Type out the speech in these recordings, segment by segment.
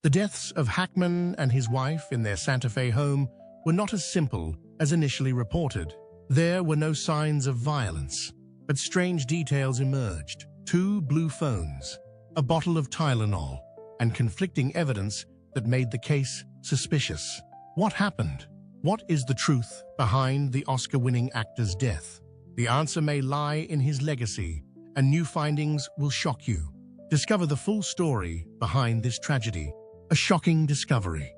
The deaths of Hackman and his wife in their Santa Fe home were not as simple as initially reported. There were no signs of violence, but strange details emerged. 2 blue phones, a bottle of Tylenol, and conflicting evidence that made the case suspicious. What happened? What is the truth behind the Oscar-winning actor's death? The answer may lie in his legacy, and new findings will shock you. Discover the full story behind this tragedy. A shocking discovery.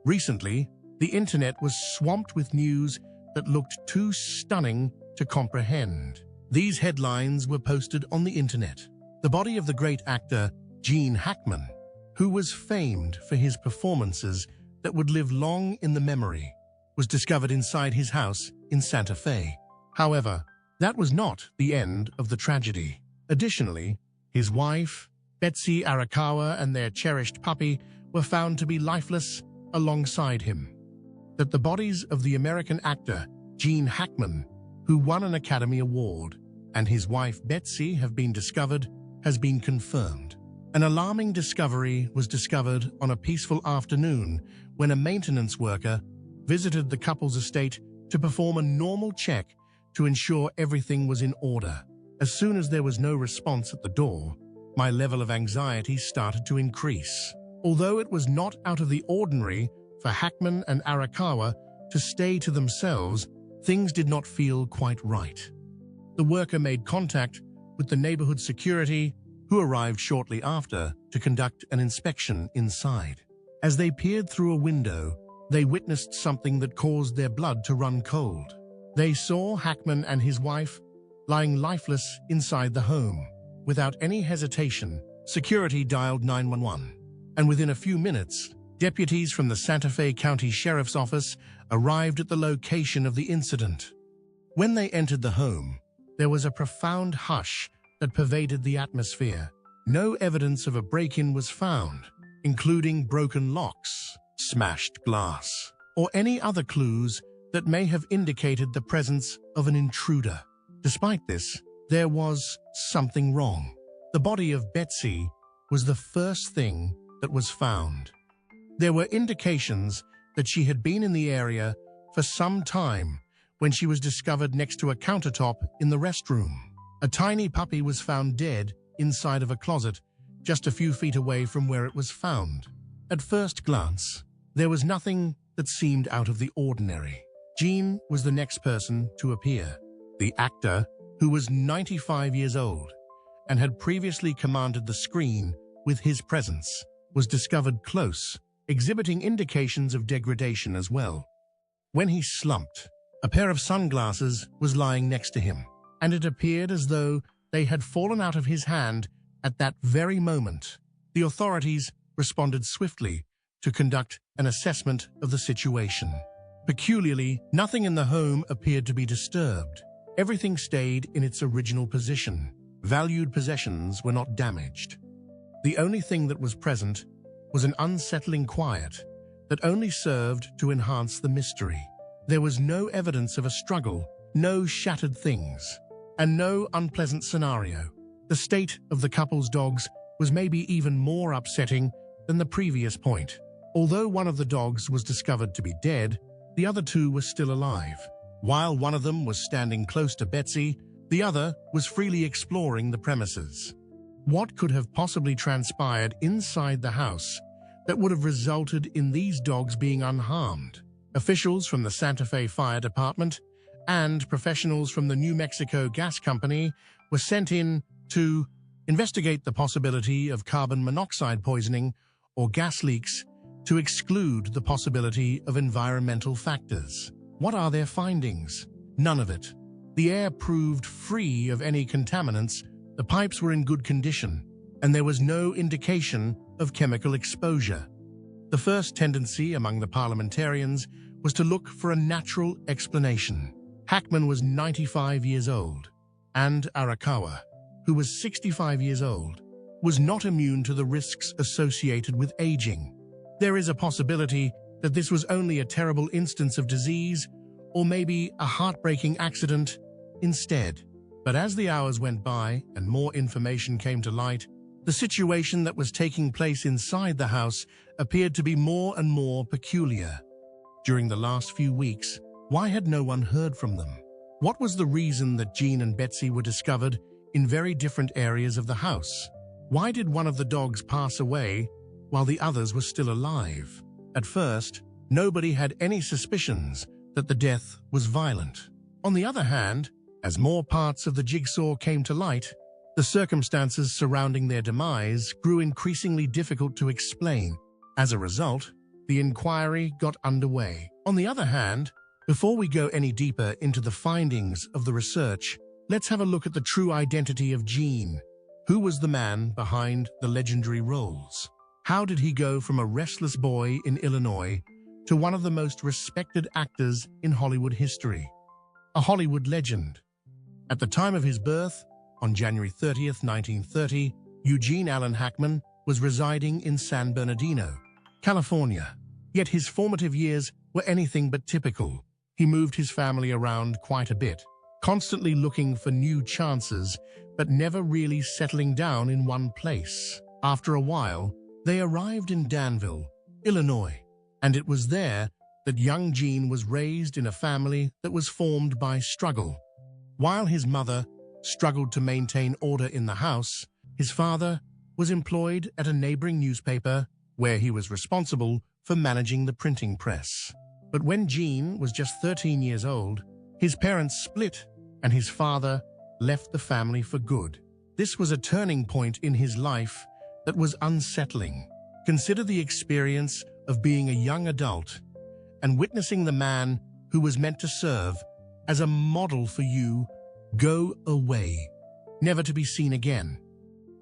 Recently, the internet was swamped with news that looked too stunning to comprehend. These headlines were posted on the internet. The body of the great actor Gene Hackman, who was famed for his performances that would live long in the memory, was discovered inside his house in Santa Fe. However, that was not the end of the tragedy. Additionally, his wife, Betsy Arakawa, and their cherished puppy were found to be lifeless alongside him. That the bodies of the American actor Gene Hackman, who won an Academy Award, and his wife Betsy have been discovered has been confirmed. An alarming discovery was discovered on a peaceful afternoon when a maintenance worker visited the couple's estate to perform a normal check to ensure everything was in order. As soon as there was no response at the door, my level of anxiety started to increase. Although it was not out of the ordinary for Hackman and Arakawa to stay to themselves, things did not feel quite right. The worker made contact with the neighborhood security, who arrived shortly after to conduct an inspection inside. As they peered through a window, they witnessed something that caused their blood to run cold. They saw Hackman and his wife lying lifeless inside the home. Without any hesitation, security dialed 911. And within a few minutes, deputies from the Santa Fe County Sheriff's Office arrived at the location of the incident. When they entered the home, there was a profound hush that pervaded the atmosphere. No evidence of a break-in was found, including broken locks, smashed glass, or any other clues that may have indicated the presence of an intruder. Despite this, there was something wrong. The body of Betsy was the first thing that was found. There were indications that she had been in the area for some time when she was discovered next to a countertop in the restroom. A tiny puppy was found dead inside of a closet just a few feet away from where it was found. At first glance, there was nothing that seemed out of the ordinary. Gene was the next person to appear. The actor, who was 95 years old and had previously commanded the screen with his presence, was discovered close, exhibiting indications of degradation as well. When he slumped, a pair of sunglasses was lying next to him, and it appeared as though they had fallen out of his hand at that very moment. The authorities responded swiftly to conduct an assessment of the situation. Peculiarly, nothing in the home appeared to be disturbed. Everything stayed in its original position. Valued possessions were not damaged. The only thing that was present was an unsettling quiet that only served to enhance the mystery. There was no evidence of a struggle, no shattered things, and no unpleasant scenario. The state of the couple's dogs was maybe even more upsetting than the previous point. Although one of the dogs was discovered to be dead, the other 2 were still alive. While one of them was standing close to Betsy, the other was freely exploring the premises. What could have possibly transpired inside the house that would have resulted in these dogs being unharmed? Officials from the Santa Fe Fire Department and professionals from the New Mexico Gas Company were sent in to investigate the possibility of carbon monoxide poisoning or gas leaks to exclude the possibility of environmental factors. What are their findings? None of it. The air proved free of any contaminants, the pipes were in good condition, and there was no indication of chemical exposure. The first tendency among the parliamentarians was to look for a natural explanation. Hackman was 95 years old, and Arakawa, who was 65 years old, was not immune to the risks associated with aging. There is a possibility that this was only a terrible instance of disease, or maybe a heartbreaking accident instead. But as the hours went by and more information came to light, The situation that was taking place inside the house appeared to be more and more peculiar. During the last few weeks, why had no one heard from them? What was the reason that Jean and Betsy were discovered in very different areas of the house? Why did one of the dogs pass away while the others were still alive? At first, nobody had any suspicions that the death was violent. On the other hand, as more parts of the jigsaw came to light, the circumstances surrounding their demise grew increasingly difficult to explain. As a result, the inquiry got underway. On the other hand, before we go any deeper into the findings of the research, let's have a look at the true identity of Jean. Who was the man behind the legendary roles? How did he go from a restless boy in Illinois to one of the most respected actors in Hollywood history? A Hollywood legend. At the time of his birth, on January 30th, 1930, Eugene Allen Hackman was residing in San Bernardino, California. Yet his formative years were anything but typical. He moved his family around quite a bit, constantly looking for new chances, but never really settling down in one place. After a while, they arrived in Danville, Illinois, and it was there that young Jean was raised in a family that was formed by struggle. While his mother struggled to maintain order in the house, his father was employed at a neighboring newspaper where he was responsible for managing the printing press. But when Jean was just 13 years old, his parents split and his father left the family for good. This was a turning point in his life that was unsettling. Consider the experience of being a young adult and witnessing the man who was meant to serve as a model for you go away, never to be seen again.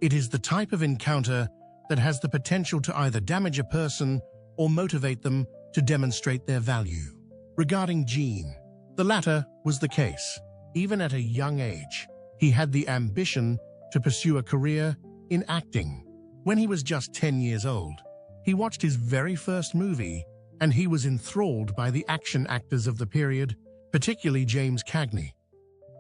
It is the type of encounter that has the potential to either damage a person or motivate them to demonstrate their value. Regarding Jean, the latter was the case. Even at a young age, he had the ambition to pursue a career in acting. When he was just 10 years old, he watched his very first movie, and he was enthralled by the action actors of the period, particularly James Cagney.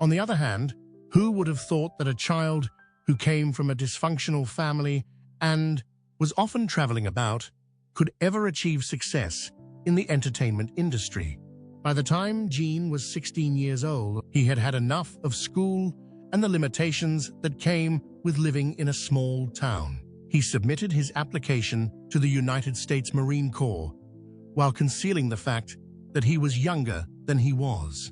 On the other hand, who would have thought that a child who came from a dysfunctional family and was often traveling about could ever achieve success in the entertainment industry? By the time Jean was 16 years old, he had had enough of school and the limitations that came with living in a small town. He submitted his application to the United States Marine Corps while concealing the fact that he was younger than he was.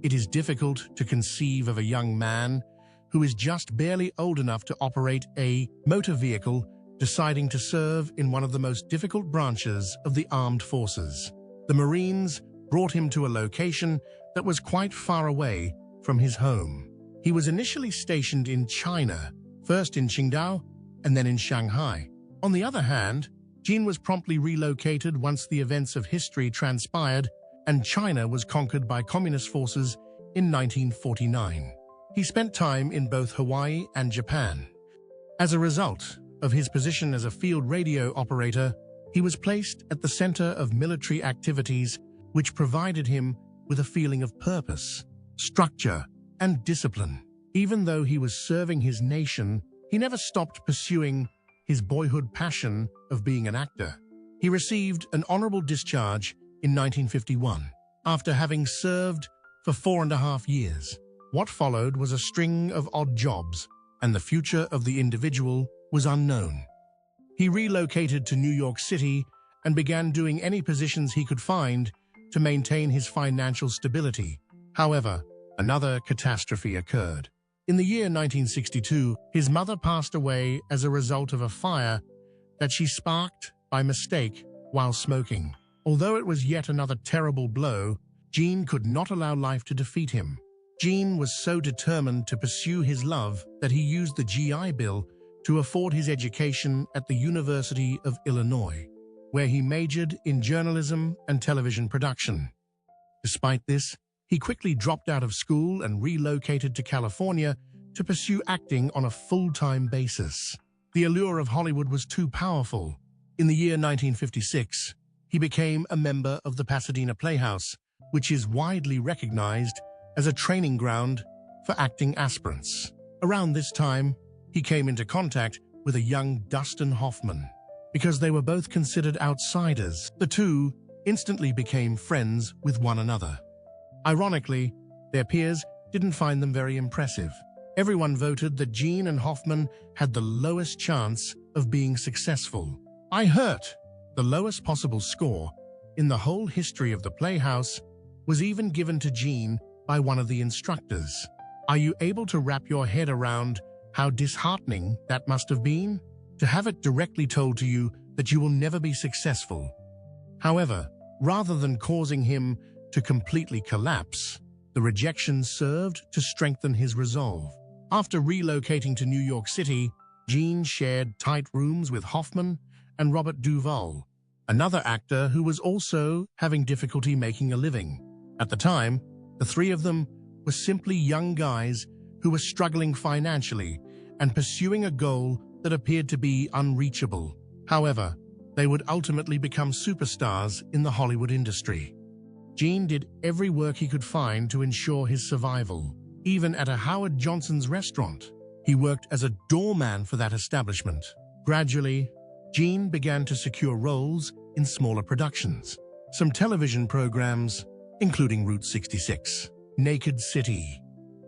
It is difficult to conceive of a young man who is just barely old enough to operate a motor vehicle deciding to serve in one of the most difficult branches of the armed forces. The Marines brought him to a location that was quite far away from his home. He was initially stationed in China, first in Qingdao and then in Shanghai. On the other hand, Jean was promptly relocated once the events of history transpired and China was conquered by communist forces in 1949. He spent time in both Hawaii and Japan. As a result of his position as a field radio operator, he was placed at the center of military activities, which provided him with a feeling of purpose, structure, and discipline. Even though he was serving his nation, he never stopped pursuing his boyhood passion of being an actor. He received an honorable discharge in 1951, after having served for 4.5 years. What followed was a string of odd jobs, and the future of the individual was unknown. He relocated to New York City and began doing any positions he could find to maintain his financial stability. However, another catastrophe occurred. In the year 1962, his mother passed away as a result of a fire that she sparked by mistake while smoking. Although it was yet another terrible blow, Jean could not allow life to defeat him. Jean was so determined to pursue his love that he used the GI Bill to afford his education at the University of Illinois, where he majored in journalism and television production. Despite this, he quickly dropped out of school and relocated to California to pursue acting on a full-time basis. The allure of Hollywood was too powerful. In the year 1956, he became a member of the Pasadena Playhouse, which is widely recognized as a training ground for acting aspirants. Around this time, he came into contact with a young Dustin Hoffman. Because they were both considered outsiders, the two instantly became friends with one another. Ironically, their peers didn't find them very impressive. Everyone voted that Gene and Hoffman had the lowest chance of being successful. I Hurt, the lowest possible score in the whole history of the Playhouse, was even given to Gene by one of the instructors. Are you able to wrap your head around how disheartening that must have been? To have it directly told to you that you will never be successful. However, rather than causing him to completely collapse, the rejection served to strengthen his resolve. After relocating to New York City, Gene shared tight rooms with Hoffman and Robert Duvall, another actor who was also having difficulty making a living. At the time, the three of them were simply young guys who were struggling financially and pursuing a goal that appeared to be unreachable. However, they would ultimately become superstars in the Hollywood industry. Gene did every work he could find to ensure his survival. Even at a Howard Johnson's restaurant, he worked as a doorman for that establishment. Gradually, Gene began to secure roles in smaller productions. Some television programs, including Route 66, Naked City,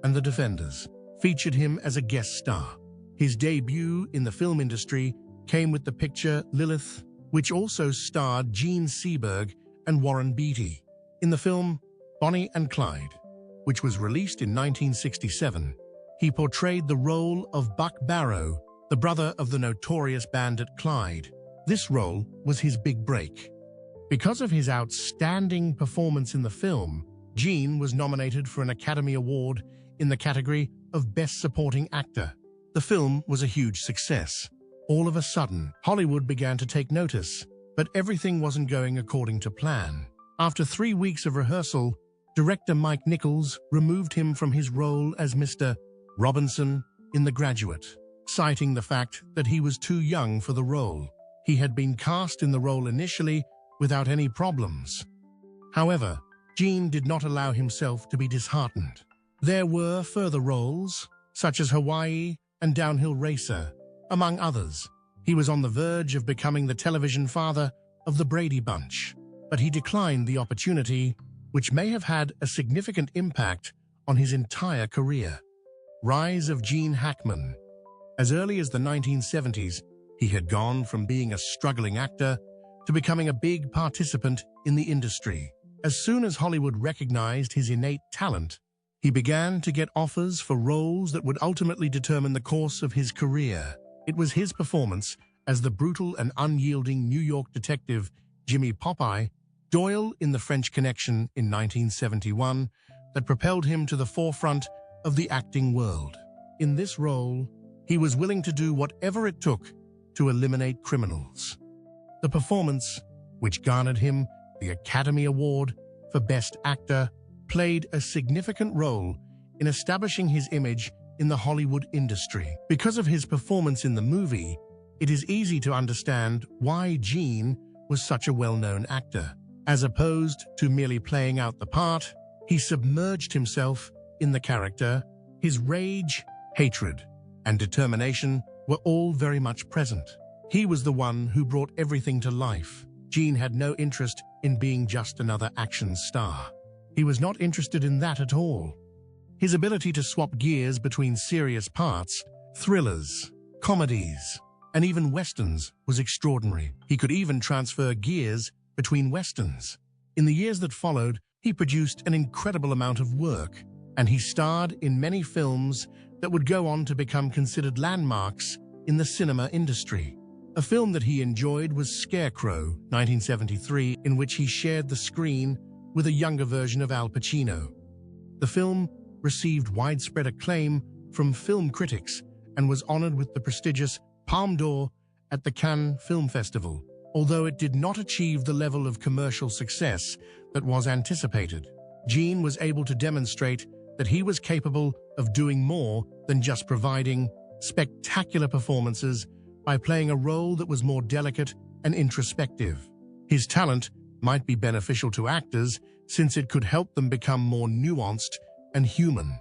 and The Defenders, featured him as a guest star. His debut in the film industry came with the picture Lilith, which also starred Gene Seberg and Warren Beatty. In the film Bonnie and Clyde, which was released in 1967, he portrayed the role of Buck Barrow, the brother of the notorious bandit Clyde. This role was his big break. Because of his outstanding performance in the film, Gene was nominated for an Academy Award in the category of Best Supporting Actor. The film was a huge success. All of a sudden, Hollywood began to take notice, but everything wasn't going according to plan. After 3 weeks of rehearsal, director Mike Nichols removed him from his role as Mr. Robinson in The Graduate, citing the fact that he was too young for the role. He had been cast in the role initially without any problems. However, Gene did not allow himself to be disheartened. There were further roles, such as Hawaii and Downhill Racer, among others. He was on the verge of becoming the television father of the Brady Bunch, but he declined the opportunity, which may have had a significant impact on his entire career. Rise of Gene Hackman. As early as the 1970s, he had gone from being a struggling actor to becoming a big participant in the industry. As soon as Hollywood recognized his innate talent, he began to get offers for roles that would ultimately determine the course of his career. It was his performance as the brutal and unyielding New York detective Jimmy Popeye Doyle in The French Connection in 1971 that propelled him to the forefront of the acting world. In this role, he was willing to do whatever it took to eliminate criminals. The performance, which garnered him the Academy Award for Best Actor, played a significant role in establishing his image in the Hollywood industry. Because of his performance in the movie, it is easy to understand why Gene was such a well-known actor. As opposed to merely playing out the part, he submerged himself in the character. His rage, hatred, and determination were all very much present. He was the one who brought everything to life. Gene had no interest in being just another action star. He was not interested in that at all. His ability to swap gears between serious parts, thrillers, comedies, and even westerns was extraordinary. He could even transfer gears between westerns. In the years that followed, he produced an incredible amount of work, and he starred in many films that would go on to become considered landmarks in the cinema industry. A film that he enjoyed was Scarecrow, 1973, in which he shared the screen with a younger version of Al Pacino. The film received widespread acclaim from film critics and was honored with the prestigious Palme d'Or at the Cannes Film Festival, although it did not achieve the level of commercial success that was anticipated. Gene was able to demonstrate that he was capable of doing more than just providing spectacular performances by playing a role that was more delicate and introspective. His talent might be beneficial to actors since it could help them become more nuanced and human.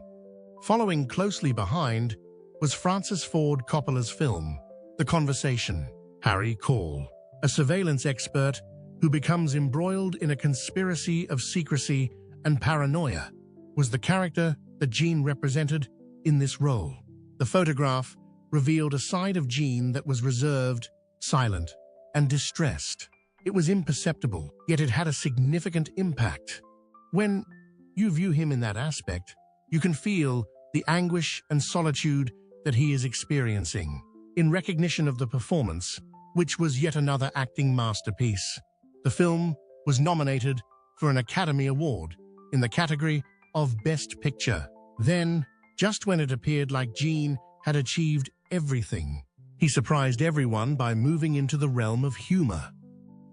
Following closely behind was Francis Ford Coppola's film, The Conversation. Harry Call, a surveillance expert who becomes embroiled in a conspiracy of secrecy and paranoia, was the character that Jean represented in this role. The photograph revealed a side of Jean that was reserved, silent, and distressed. It was imperceptible, yet it had a significant impact. When you view him in that aspect, you can feel the anguish and solitude that he is experiencing. In recognition of the performance, which was yet another acting masterpiece, the film was nominated for an Academy Award in the category of Best Picture. Then, just when it appeared like Jean had achieved everything, he surprised everyone by moving into the realm of humor.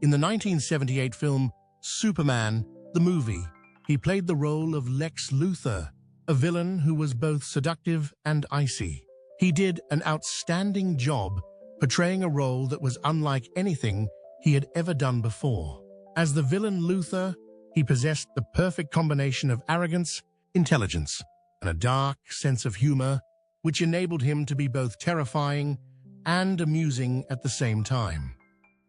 In the 1978 film Superman, the movie, he played the role of Lex Luthor, a villain who was both seductive and icy. He did an outstanding job portraying a role that was unlike anything he had ever done before. As the villain Luthor, he possessed the perfect combination of arrogance, intelligence, and a dark sense of humor, which enabled him to be both terrifying and amusing at the same time.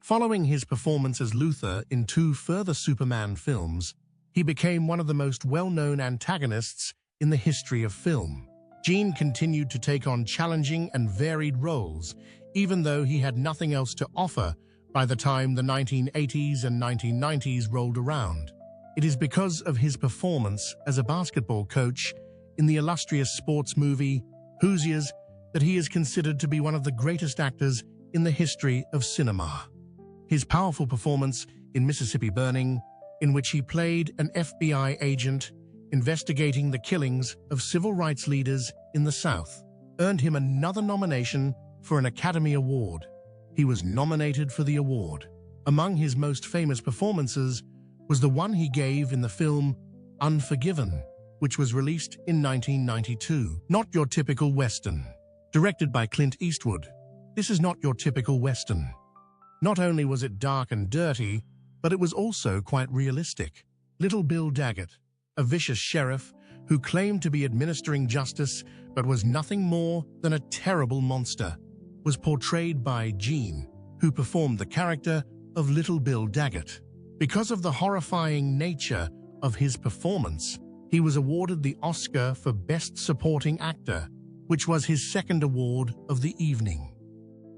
Following his performance as Luthor in 2 further Superman films, he became one of the most well-known antagonists in the history of film. Jean continued to take on challenging and varied roles, even though he had nothing else to offer by the time the 1980s and 1990s rolled around. It is because of his performance as a basketball coach in the illustrious sports movie Hoosiers that he is considered to be one of the greatest actors in the history of cinema. His powerful performance in Mississippi Burning, in which he played an FBI agent investigating the killings of civil rights leaders in the South, earned him another nomination for an Academy Award. He was nominated for the award. Among his most famous performances was the one he gave in the film Unforgiven, which was released in 1992. Not your typical Western. Directed by Clint Eastwood, this is not your typical Western. Not only was it dark and dirty, but it was also quite realistic. Little Bill Daggett, a vicious sheriff who claimed to be administering justice but was nothing more than a terrible monster, was portrayed by Jean, who performed the character of Little Bill Daggett. Because of the horrifying nature of his performance, he was awarded the Oscar for Best Supporting Actor, which was his second award of the evening.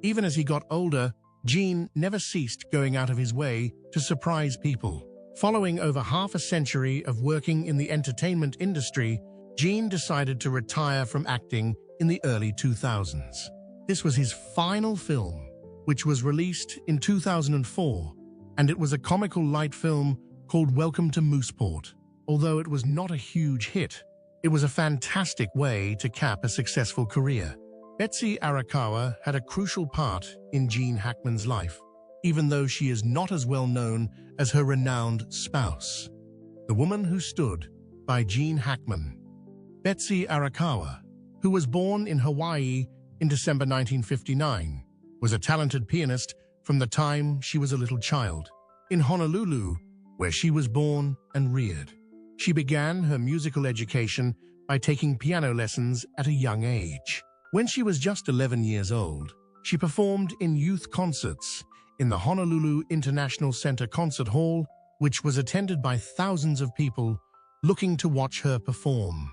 Even as he got older, Jean never ceased going out of his way to surprise people. Following over half a century of working in the entertainment industry, Jean decided to retire from acting in the early 2000s. This was his final film, which was released in 2004, and it was a comical light film called Welcome to Mooseport. Although it was not a huge hit, it was a fantastic way to cap a successful career. Betsy Arakawa had a crucial part in Gene Hackman's life, even though she is not as well known as her renowned spouse. The Woman Who Stood by Gene Hackman. Betsy Arakawa, who was born in Hawaii in December 1959, was a talented pianist from the time she was a little child. In Honolulu, where she was born and reared, she began her musical education by taking piano lessons at a young age. When she was just 11 years old, she performed in youth concerts in the Honolulu International Center Concert Hall, which was attended by thousands of people looking to watch her perform.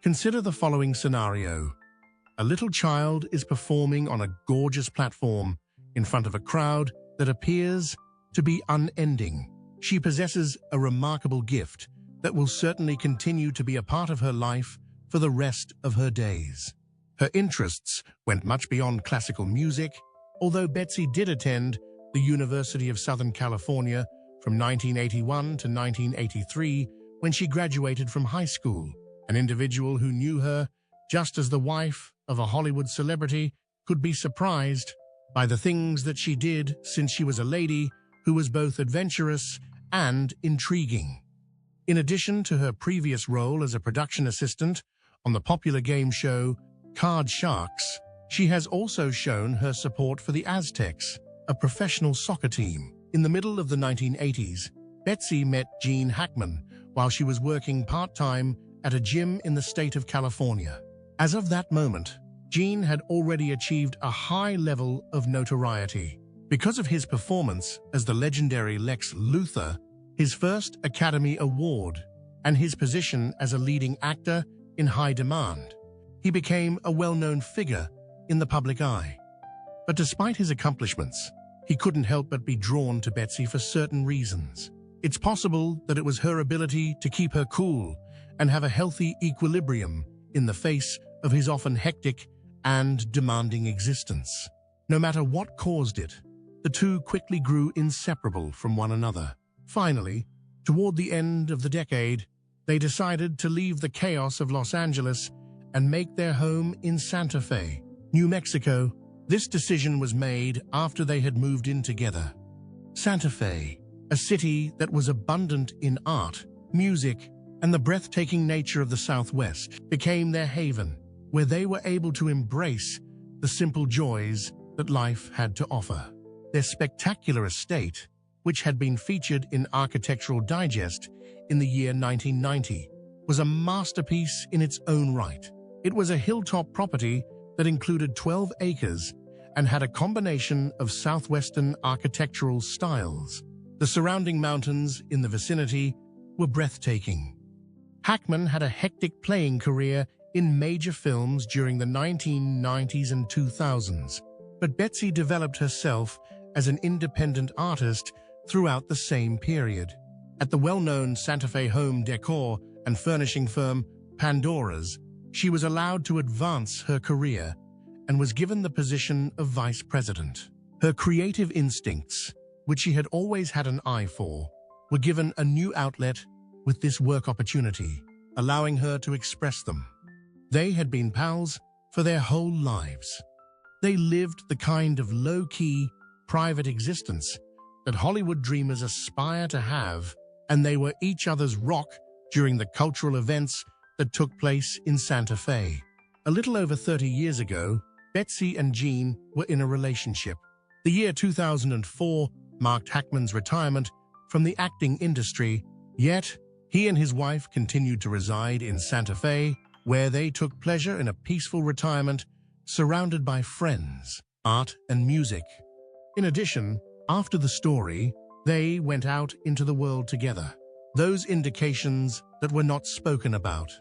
Consider the following scenario. A little child is performing on a gorgeous platform in front of a crowd that appears to be unending. She possesses a remarkable gift that will certainly continue to be a part of her life for the rest of her days. Her interests went much beyond classical music, although Betsy did attend the University of Southern California from 1981 to 1983 when she graduated from high school. An individual who knew her just as the wife of a Hollywood celebrity could be surprised by the things that she did, since she was a lady who was both adventurous and intriguing. In addition to her previous role as a production assistant on the popular game show Card Sharks, she has also shown her support for the Aztecs, a professional soccer team. In the middle of the 1980s, Betsy met Gene Hackman while she was working part-time at a gym in the state of California. As of that moment, Gene had already achieved a high level of notoriety. Because of his performance as the legendary Lex Luthor, his first Academy Award, and his position as a leading actor in high demand, he became a well-known figure in the public eye. But despite his accomplishments, he couldn't help but be drawn to Betsy for certain reasons. It's possible that it was her ability to keep her cool and have a healthy equilibrium in the face of his often hectic and demanding existence. No matter what caused it, the two quickly grew inseparable from one another. Finally, toward the end of the decade, they decided to leave the chaos of Los Angeles and make their home in Santa Fe, New Mexico. This decision was made after they had moved in together. Santa Fe, a city that was abundant in art, music, and the breathtaking nature of the Southwest, became their haven, where they were able to embrace the simple joys that life had to offer. Their spectacular estate, which had been featured in Architectural Digest in the year 1990, was a masterpiece in its own right. It was a hilltop property that included 12 acres and had a combination of southwestern architectural styles. The surrounding mountains in the vicinity were breathtaking. Hackman had a hectic playing career in major films during the 1990s and 2000s, but Betsy developed herself as an independent artist throughout the same period. At the well-known Santa Fe home decor and furnishing firm Pandora's, she was allowed to advance her career and was given the position of vice president. Her creative instincts, which she had always had an eye for, were given a new outlet with this work opportunity, allowing her to express them. They had been pals for their whole lives. They lived the kind of low-key, private existence that Hollywood dreamers aspire to have, and they were each other's rock during the cultural events that took place in Santa Fe. A little over 30 years ago, Betsy and Gene were in a relationship. The year 2004 marked Hackman's retirement from the acting industry, yet he and his wife continued to reside in Santa Fe, where they took pleasure in a peaceful retirement surrounded by friends, art, and music. In addition, after the story, they went out into the world together. Those indications that were not spoken about.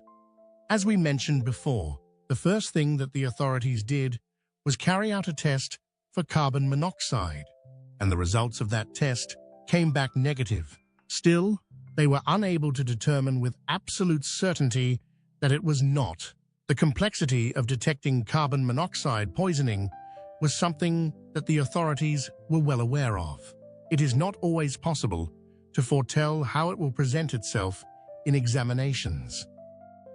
As we mentioned before, the first thing that the authorities did was carry out a test for carbon monoxide, and the results of that test came back negative. Still, they were unable to determine with absolute certainty that it was not. The complexity of detecting carbon monoxide poisoning was something that the authorities were well aware of. It is not always possible to foretell how it will present itself in examinations.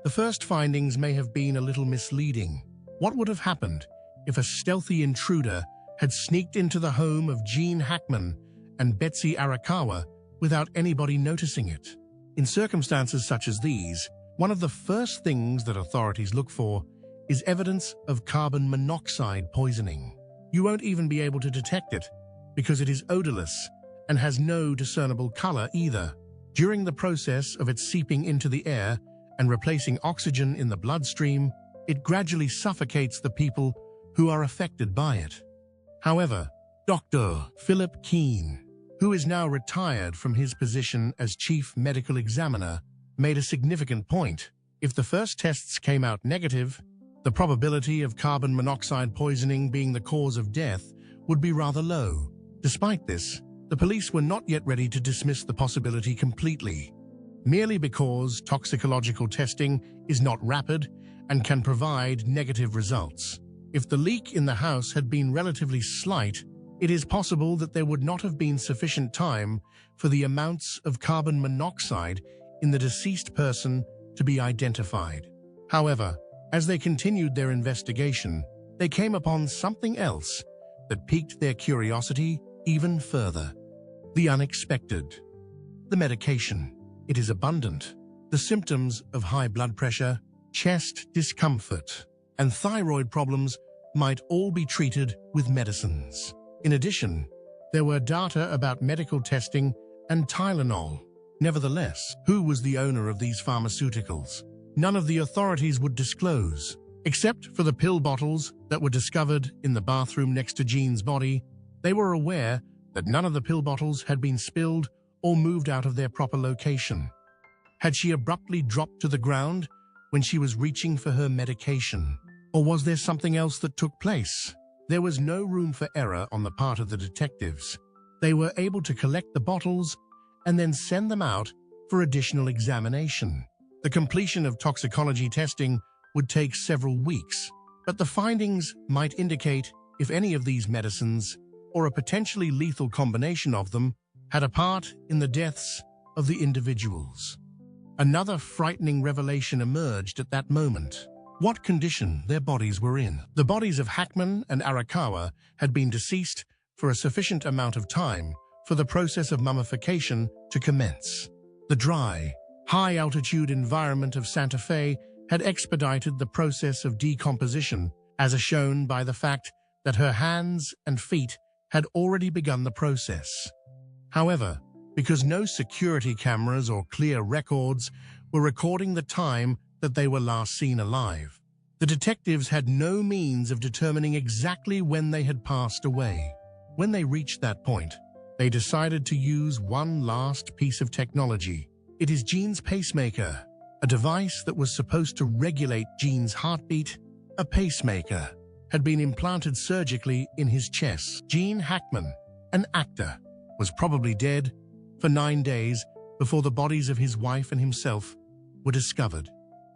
The first findings may have been a little misleading. What would have happened if a stealthy intruder had sneaked into the home of Gene Hackman and Betsy Arakawa without anybody noticing it? In circumstances such as these, one of the first things that authorities look for is evidence of carbon monoxide poisoning. You won't even be able to detect it because it is odorless and has no discernible color either. During the process of it seeping into the air and replacing oxygen in the bloodstream, it gradually suffocates the people who are affected by it. However, Dr. Philip Keene, who is now retired from his position as chief medical examiner, made a significant point. If the first tests came out negative, the probability of carbon monoxide poisoning being the cause of death would be rather low. Despite this, the police were not yet ready to dismiss the possibility completely, merely because toxicological testing is not rapid and can provide negative results. If the leak in the house had been relatively slight, it is possible that there would not have been sufficient time for the amounts of carbon monoxide in the deceased person to be identified. However, as they continued their investigation, they came upon something else that piqued their curiosity even further. The unexpected. The medication. It is abundant. The symptoms of high blood pressure, chest discomfort, and thyroid problems might all be treated with medicines. In addition, there were data about medical testing and Tylenol. Nevertheless, who was the owner of these pharmaceuticals? None of the authorities would disclose. Except for the pill bottles that were discovered in the bathroom next to Jean's body, they were aware that none of the pill bottles had been spilled or moved out of their proper location. Had she abruptly dropped to the ground when she was reaching for her medication? Or was there something else that took place? There was no room for error on the part of the detectives. They were able to collect the bottles and then send them out for additional examination. The completion of toxicology testing would take several weeks, but the findings might indicate if any of these medicines, or a potentially lethal combination of them, had a part in the deaths of the individuals. Another frightening revelation emerged at that moment: what condition their bodies were in. The bodies of Hackman and Arakawa had been deceased for a sufficient amount of time for the process of mummification to commence. The dry, high-altitude environment of Santa Fe had expedited the process of decomposition, as shown by the fact that her hands and feet had already begun the process. However, because no security cameras or clear records were recording the time that they were last seen alive, the detectives had no means of determining exactly when they had passed away. When they reached that point, they decided to use one last piece of technology. It is Jean's pacemaker, a device that was supposed to regulate Jean's heartbeat. A pacemaker had been implanted surgically in his chest. Gene Hackman, an actor, was probably dead for 9 days before the bodies of his wife and himself were discovered,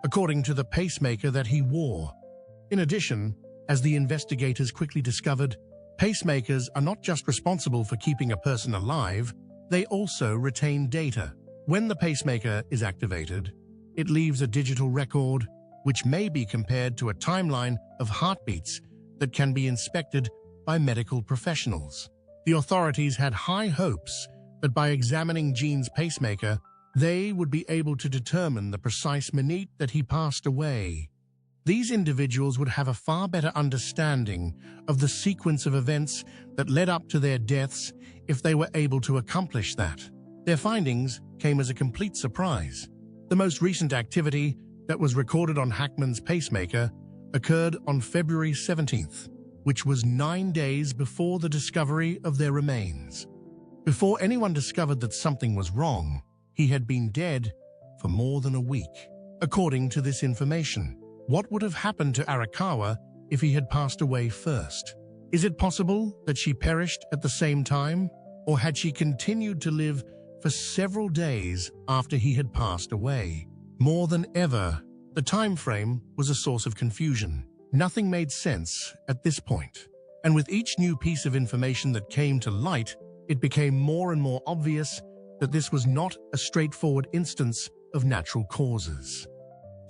according to the pacemaker that he wore. In addition, as the investigators quickly discovered, pacemakers are not just responsible for keeping a person alive, they also retain data. When the pacemaker is activated, it leaves a digital record which may be compared to a timeline of heartbeats that can be inspected by medical professionals. The authorities had high hopes that by examining Jean's pacemaker, they would be able to determine the precise minute that he passed away. These individuals would have a far better understanding of the sequence of events that led up to their deaths if they were able to accomplish that. Their findings came as a complete surprise. The most recent activity that was recorded on Hackman's pacemaker occurred on February 17th, which was 9 days before the discovery of their remains. Before anyone discovered that something was wrong, he had been dead for more than a week. According to this information, what would have happened to Arakawa if he had passed away first? Is it possible that she perished at the same time, or had she continued to live for several days after he had passed away? More than ever, the time frame was a source of confusion. Nothing made sense at this point, and with each new piece of information that came to light, it became more and more obvious that this was not a straightforward instance of natural causes.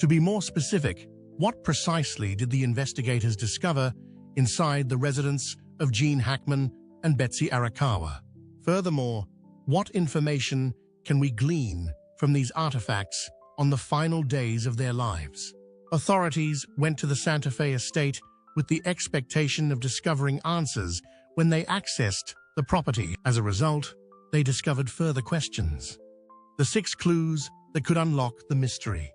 To be more specific, what precisely did the investigators discover inside the residence of Gene Hackman and Betsy Arakawa? Furthermore, what information can we glean from these artifacts on the final days of their lives? Authorities went to the Santa Fe estate with the expectation of discovering answers when they accessed the property. As a result, they discovered further questions. The 6 clues that could unlock the mystery.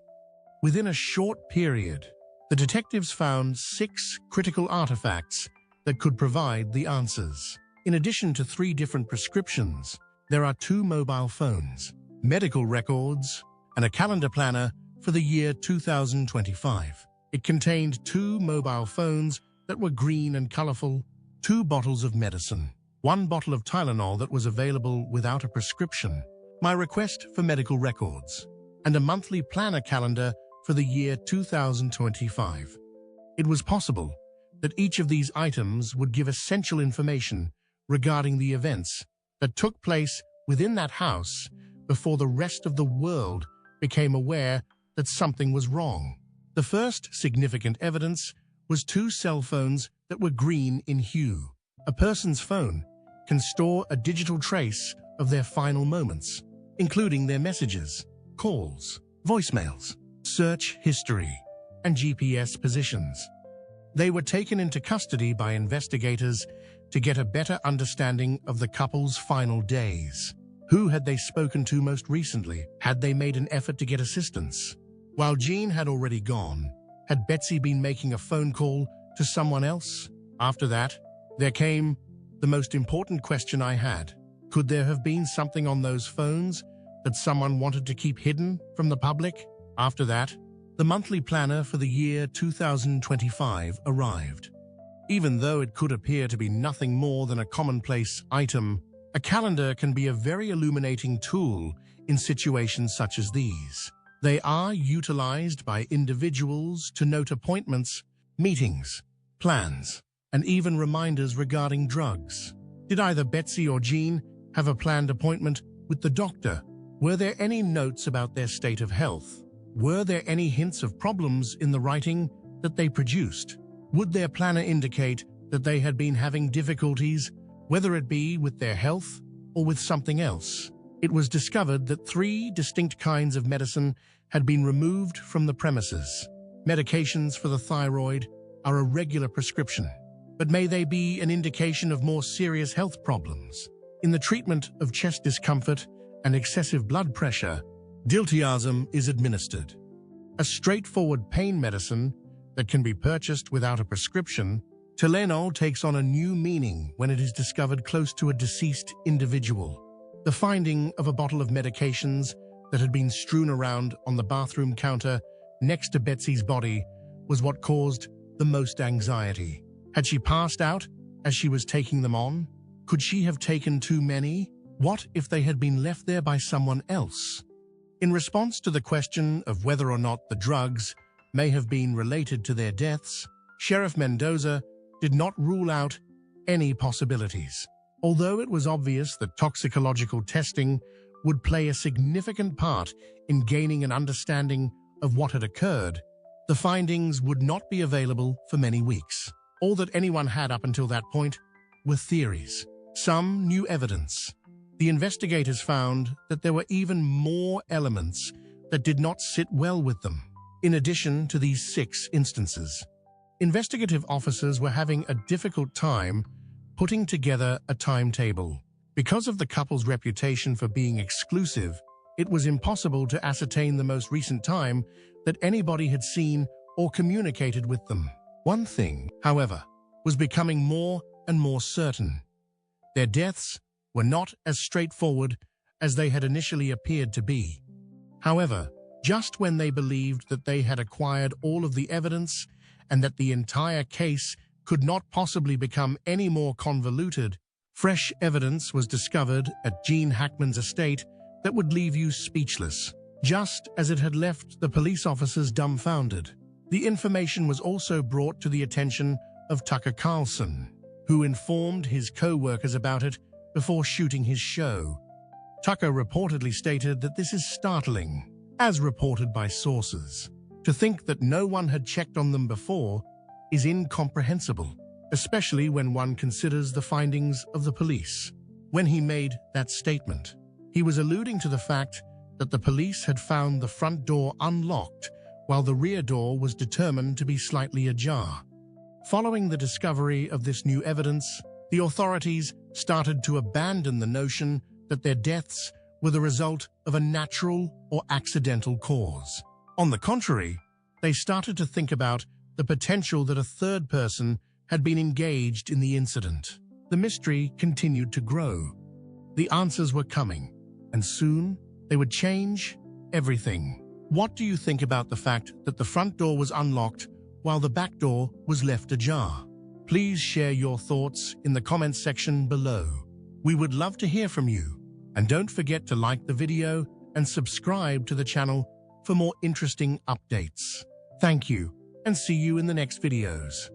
Within a short period, the detectives found 6 critical artifacts that could provide the answers. In addition to 3 different prescriptions, there are 2 mobile phones, medical records, and a calendar planner for the year 2025. It contained 2 mobile phones that were green and colorful, 2 bottles of medicine, 1 bottle of Tylenol that was available without a prescription, my request for medical records, and a monthly planner calendar for the year 2025. It was possible that each of these items would give essential information regarding the events that took place within that house before the rest of the world became aware that something was wrong. The first significant evidence was 2 cell phones that were green in hue. A person's phone can store a digital trace of their final moments, including their messages, calls, voicemails, search history, and GPS positions. They were taken into custody by investigators to get a better understanding of the couple's final days. Who had they spoken to most recently? Had they made an effort to get assistance? While Jean had already gone, Had Betsy been making a phone call to someone else? After that, there came the most important question I had. Could there have been something on those phones that someone wanted to keep hidden from the public? After that, the monthly planner for the year 2025 arrived. Even though it could appear to be nothing more than a commonplace item, a calendar can be a very illuminating tool in situations such as these. They are utilized by individuals to note appointments, meetings, plans, and even reminders regarding drugs. Did either Betsy or Jean have a planned appointment with the doctor? Were there any notes about their state of health? Were there any hints of problems in the writing that they produced? Would their planner indicate that they had been having difficulties, whether it be with their health or with something else? It was discovered that 3 distinct kinds of medicine had been removed from the premises. Medications for the thyroid are a regular prescription, but may they be an indication of more serious health problems? In the treatment of chest discomfort and excessive blood pressure, diltiazem is administered. A straightforward pain medicine that can be purchased without a prescription, Tylenol takes on a new meaning when it is discovered close to a deceased individual. The finding of a bottle of medications that had been strewn around on the bathroom counter next to Betsy's body was what caused the most anxiety. Had she passed out as she was taking them on? Could she have taken too many? What if they had been left there by someone else? In response to the question of whether or not the drugs may have been related to their deaths, Sheriff Mendoza did not rule out any possibilities. Although it was obvious that toxicological testing would play a significant part in gaining an understanding of what had occurred, the findings would not be available for many weeks. All that anyone had up until that point were theories, some new evidence. The investigators found that there were even more elements that did not sit well with them. In addition to these 6 instances, investigative officers were having a difficult time putting together a timetable. Because of the couple's reputation for being exclusive, it was impossible to ascertain the most recent time that anybody had seen or communicated with them. One thing, however, was becoming more and more certain. Their deaths were not as straightforward as they had initially appeared to be. However, just when they believed that they had acquired all of the evidence and that the entire case could not possibly become any more convoluted, fresh evidence was discovered at Gene Hackman's estate that would leave you speechless, just as it had left the police officers dumbfounded. The information was also brought to the attention of Tucker Carlson, who informed his co-workers about it before shooting his show. Tucker reportedly stated that this is startling, as reported by sources. To think that no one had checked on them before is incomprehensible, especially when one considers the findings of the police. When he made that statement, he was alluding to the fact that the police had found the front door unlocked while the rear door was determined to be slightly ajar. Following the discovery of this new evidence, the authorities started to abandon the notion that their deaths were the result of a natural or accidental cause. On the contrary, they started to think about the potential that a third person had been engaged in the incident. The mystery continued to grow. The answers were coming, and soon they would change everything. What do you think about the fact that the front door was unlocked while the back door was left ajar? Please share your thoughts in the comments section below. We would love to hear from you. And don't forget to like the video and subscribe to the channel for more interesting updates. Thank you, and see you in the next videos.